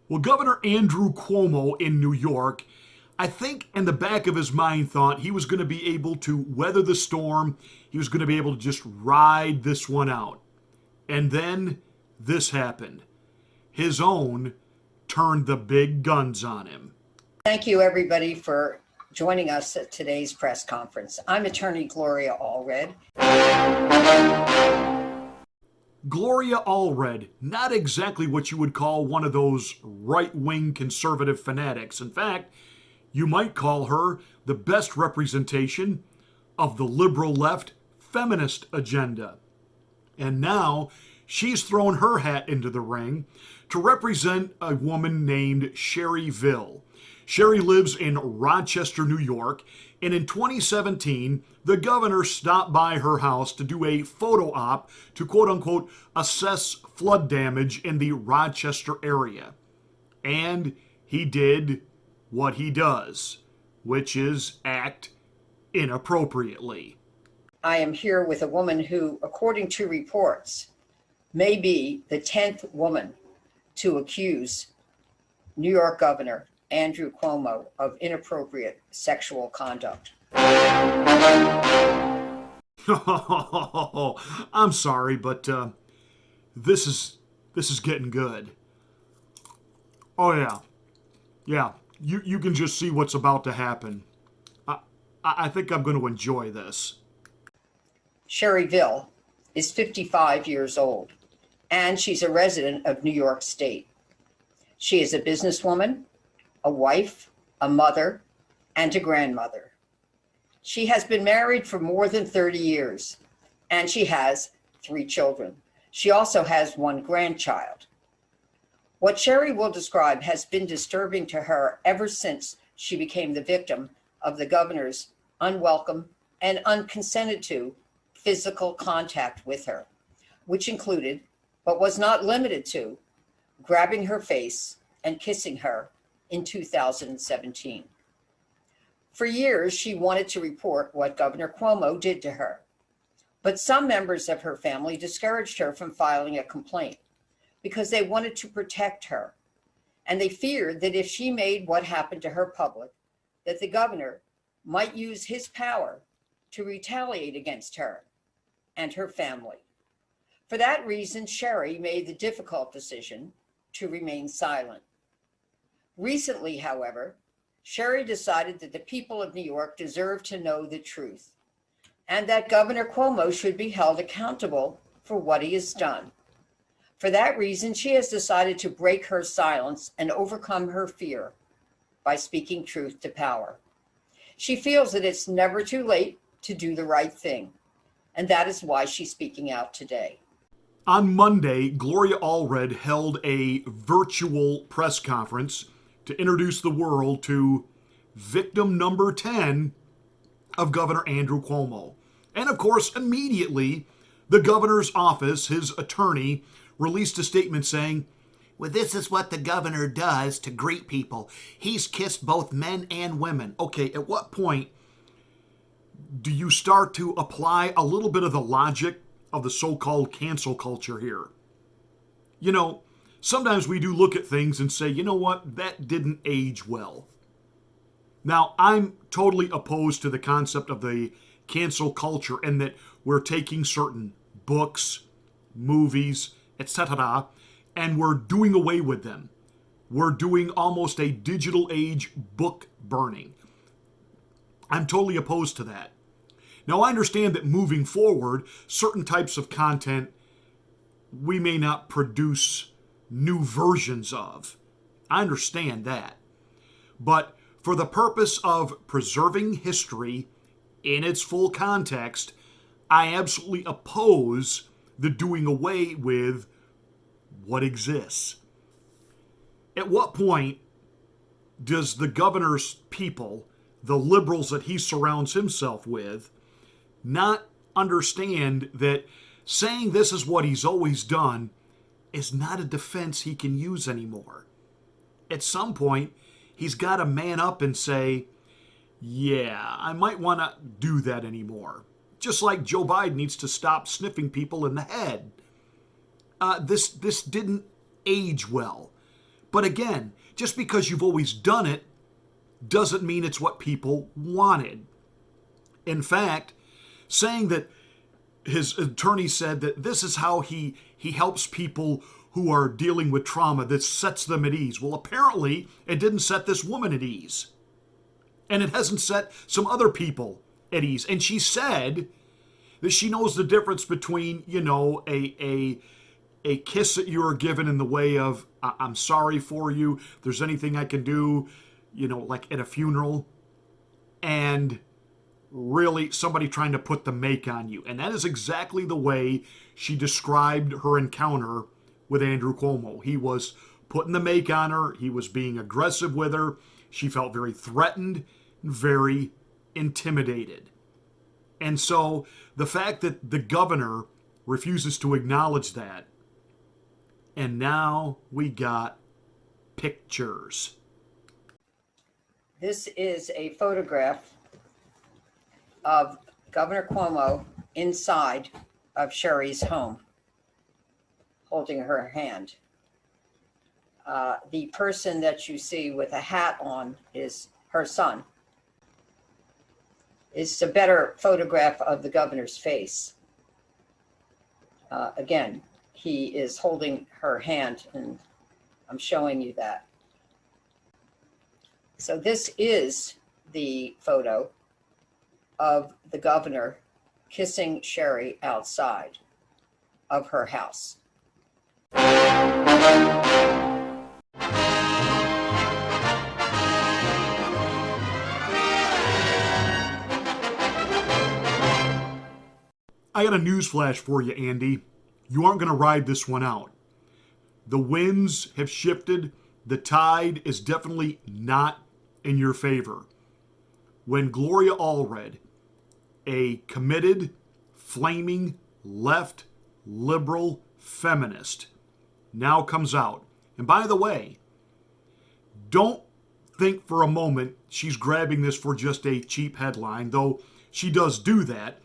Well, Governor Andrew Cuomo in New York, I think in the back of his mind thought he was going to be able to weather the storm. He was going to be able to just ride this one out. And then this happened. His own turned the big guns on him. Thank you, everybody, for joining us at today's press conference. I'm Attorney Gloria Allred. Gloria Allred, not exactly what you would call one of those right-wing conservative fanatics. In fact, you might call her the best representation of the liberal left feminist agenda. And now she's thrown her hat into the ring to represent a woman named Sherry Ville. Sherry lives in Rochester, New York, and in 2017, the governor stopped by her house to do a photo op to quote-unquote assess flood damage in the Rochester area. And he did what he does, which is act inappropriately. I am here with a woman who, according to reports, may be the 10th woman to accuse New York Governor Andrew Cuomo of inappropriate sexual conduct. I'm sorry, but this is getting good. Oh yeah. You can just see what's about to happen. I think I'm going to enjoy this. Sherry Ville is 55 years old, and she's a resident of New York State. She is a businesswoman, a wife, a mother, and a grandmother. She has been married for more than 30 years, and she has 3 children. She also has 1 grandchild. What Sherry will describe has been disturbing to her ever since she became the victim of the governor's unwelcome and unconsented to physical contact with her, which included, but was not limited to, grabbing her face and kissing her in 2017. For years, she wanted to report what Governor Cuomo did to her, but some members of her family discouraged her from filing a complaint because they wanted to protect her, and they feared that if she made what happened to her public, that the governor might use his power to retaliate against her and her family. For that reason, Sherry made the difficult decision to remain silent. Recently, however, Sherry decided that the people of New York deserve to know the truth and that Governor Cuomo should be held accountable for what he has done. For that reason, she has decided to break her silence and overcome her fear by speaking truth to power. She feels that it's never too late to do the right thing, and that is why she's speaking out today. On Monday, Gloria Allred held a virtual press conference to introduce the world to victim number 10 of Governor Andrew Cuomo. And of course, immediately, the governor's office, his attorney, released a statement saying, well, this is what the governor does to greet people. He's kissed both men and women. Okay, at what point do you start to apply a little bit of the logic of the so-called cancel culture here? You know, sometimes we do look at things and say, you know what, that didn't age well. Now, I'm totally opposed to the concept of the cancel culture and that we're taking certain books, movies, etc., and we're doing away with them. We're doing almost a digital age book burning. I'm totally opposed to that. Now, I understand that moving forward, certain types of content we may not produce new versions of. I understand that. But for the purpose of preserving history in its full context, I absolutely oppose the doing away with what exists. At what point does the governor's people, the liberals that he surrounds himself with, not understand that saying this is what he's always done is not a defense he can use anymore? At some point, he's got to man up and say, yeah, I might want to do that anymore. Just like Joe Biden needs to stop sniffing people in the head. This didn't age well. But again, just because you've always done it doesn't mean it's what people wanted. In fact, saying that his attorney said that this is how he helps people who are dealing with trauma, that sets them at ease. Well, apparently it didn't set this woman at ease. And it hasn't set some other people at ease. And she said that she knows the difference between, a kiss that you are given in the way of, I'm sorry for you, if there's anything I can do, like at a funeral, and really somebody trying to put the make on you. And that is exactly the way she described her encounter with Andrew Cuomo. He was putting the make on her. He was being aggressive with her. She felt very threatened, very intimidated. And so the fact that the governor refuses to acknowledge that, and now we got pictures. This is a photograph of Governor Cuomo inside of Sherry's home, holding her hand. The person that you see with a hat on is her son. It's a better photograph of the governor's face. Again, he is holding her hand, and I'm showing you that. So this is the photo of the governor kissing Sherry outside of her house. I got a news flash for you, Andy. You aren't going to ride this one out. The winds have shifted. The tide is definitely not in your favor. When Gloria Allred, a committed, flaming, left, liberal feminist, now comes out. And by the way, don't think for a moment she's grabbing this for just a cheap headline, though she does do that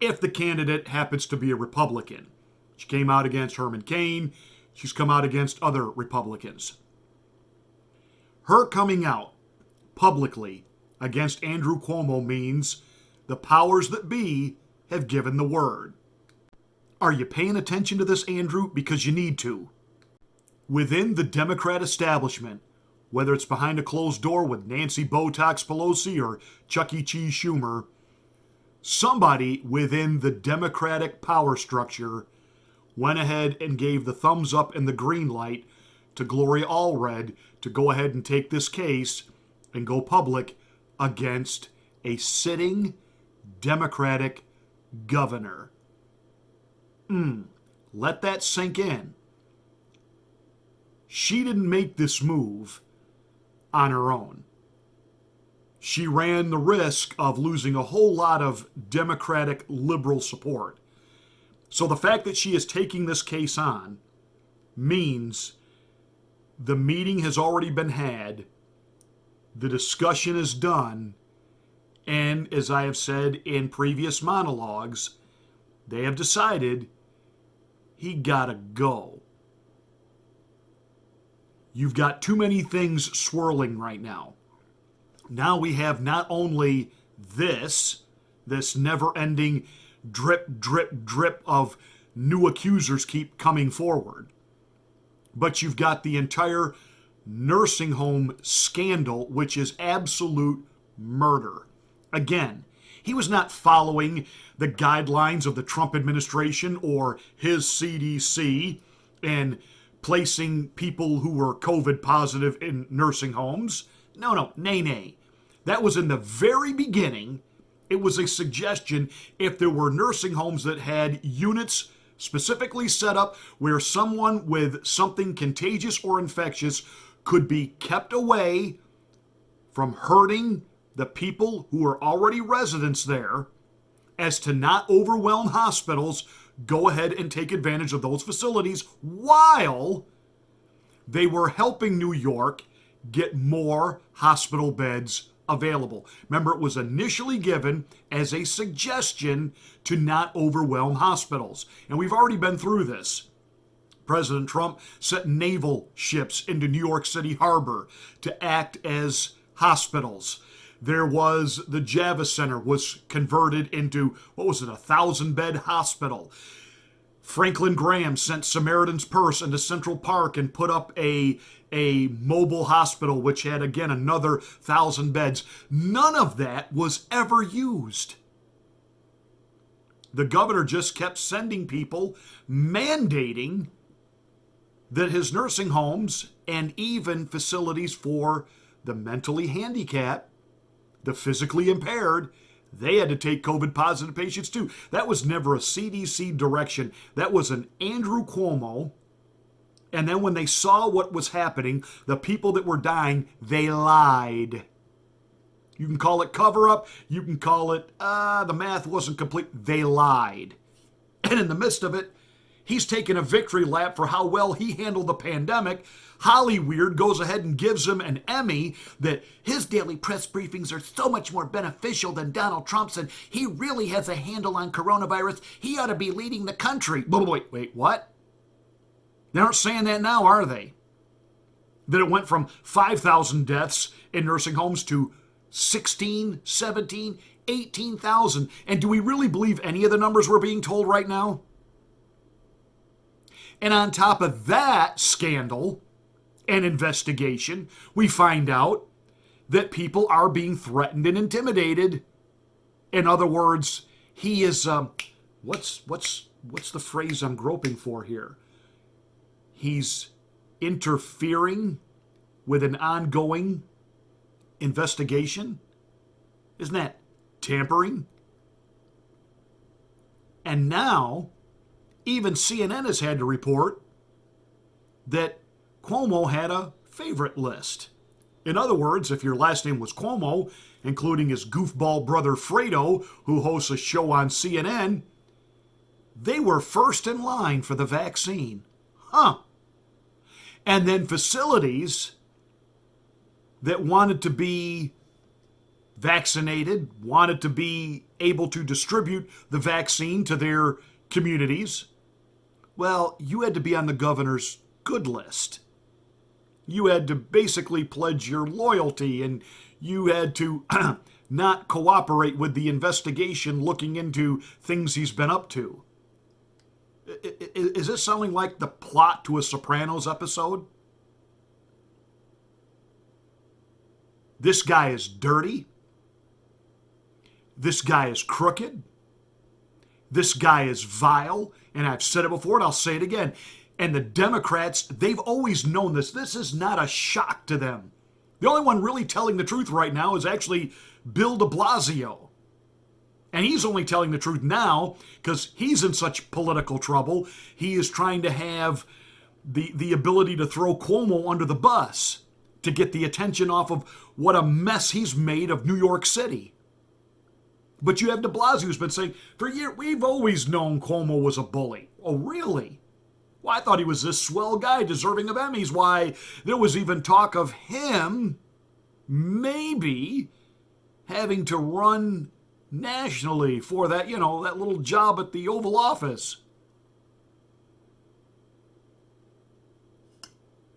if the candidate happens to be a Republican. She came out against Herman Cain. She's come out against other Republicans. Her coming out publicly against Andrew Cuomo means the powers that be have given the word. Are you paying attention to this, Andrew? Because you need to. Within the Democrat establishment, whether it's behind a closed door with Nancy Botox Pelosi or Chuck E. Cheese Schumer, somebody within the Democratic power structure went ahead and gave the thumbs up and the green light to Gloria Allred to go ahead and take this case and go public against a sitting Democratic governor. Let that sink in. She didn't make this move on her own. She ran the risk of losing a whole lot of Democratic liberal support. So the fact that she is taking this case on means the meeting has already been had, the discussion is done, and as I have said in previous monologues, they have decided he gotta go. You've got too many things swirling right now. Now we have not only this never-ending drip, drip, drip of new accusers keep coming forward, but you've got the entire nursing home scandal, which is absolute murder. Again, he was not following the guidelines of the Trump administration or his CDC and placing people who were COVID positive in nursing homes. No, nay. That was in the very beginning. It was a suggestion if there were nursing homes that had units specifically set up where someone with something contagious or infectious could be kept away from hurting the people who are already residents there, as to not overwhelm hospitals, go ahead and take advantage of those facilities while they were helping New York get more hospital beds available. Remember, it was initially given as a suggestion to not overwhelm hospitals. And we've already been through this. President Trump sent naval ships into New York City harbor to act as hospitals. There was the Javits Center was converted into, what was it, 1,000-bed hospital. Franklin Graham sent Samaritan's Purse into Central Park and put up a mobile hospital, which had, again, another 1,000 beds. None of that was ever used. The governor just kept sending people, mandating that his nursing homes and even facilities for the mentally handicapped, the physically impaired, they had to take COVID positive patients too. That was never a CDC direction. That was an Andrew Cuomo. And then when they saw what was happening, the people that were dying, they lied. You can call it cover up. You can call it, the math wasn't complete. They lied. And in the midst of it, he's taking a victory lap for how well he handled the pandemic. Hollyweird goes ahead and gives him an Emmy that his daily press briefings are so much more beneficial than Donald Trump's, and he really has a handle on coronavirus. He ought to be leading the country. Wait, what? They aren't saying that now, are they? That it went from 5,000 deaths in nursing homes to 16, 17, 18,000. And do we really believe any of the numbers we're being told right now? And on top of that scandal and investigation, we find out that people are being threatened and intimidated. In other words, he is, what's the phrase I'm groping for here? He's interfering with an ongoing investigation. Isn't that tampering? And now, even CNN has had to report that Cuomo had a favorite list. In other words, if your last name was Cuomo, including his goofball brother Fredo, who hosts a show on CNN, they were first in line for the vaccine. And then facilities that wanted to be vaccinated, wanted to be able to distribute the vaccine to their communities, well, you had to be on the governor's good list. You had to basically pledge your loyalty, and you had to not cooperate with the investigation looking into things he's been up to. Is this sounding like the plot to a Sopranos episode? This guy is dirty. This guy is crooked. This guy is vile. And I've said it before and I'll say it again. And the Democrats, they've always known this. This is not a shock to them. The only one really telling the truth right now is actually Bill de Blasio. And he's only telling the truth now because he's in such political trouble. He is trying to have the ability to throw Cuomo under the bus to get the attention off of what a mess he's made of New York City. But you have de Blasio who's been saying, for years, we've always known Cuomo was a bully. Oh, really? Well, I thought he was this swell guy deserving of Emmys. Why, there was even talk of him maybe having to run nationally for that, that little job at the Oval Office.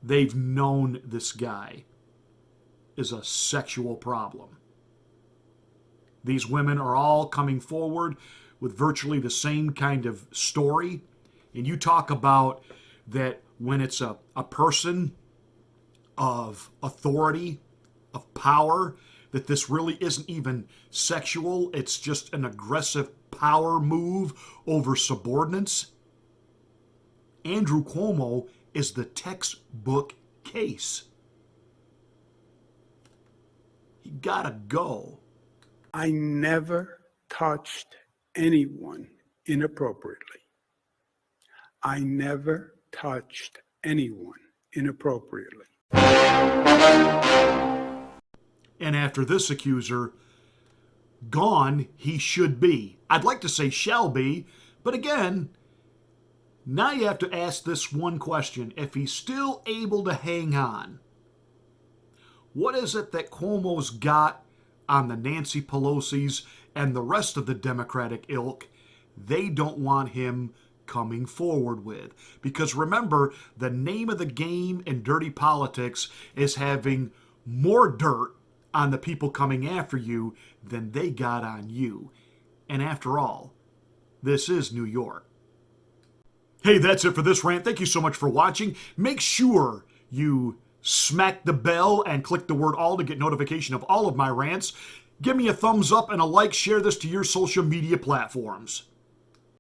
They've known this guy is a sexual problem. These women are all coming forward with virtually the same kind of story. And you talk about that when it's a person of authority, of power, that this really isn't even sexual. It's just an aggressive power move over subordinates. Andrew Cuomo is the textbook case. He gotta go. I never touched anyone inappropriately. I never touched anyone inappropriately. And after this accuser, gone he should be. I'd like to say shall be, but again, now you have to ask this one question. If he's still able to hang on, what is it that Cuomo's got on the Nancy Pelosi's and the rest of the Democratic ilk? They don't want him coming forward with. Because remember, the name of the game in dirty politics is having more dirt on the people coming after you than they got on you. And after all, this is New York. Hey, that's it for this rant. Thank you so much for watching. Make sure you smack the bell and click the word all to get notification of all of my rants. Give me a thumbs up and a like. Share this to your social media platforms.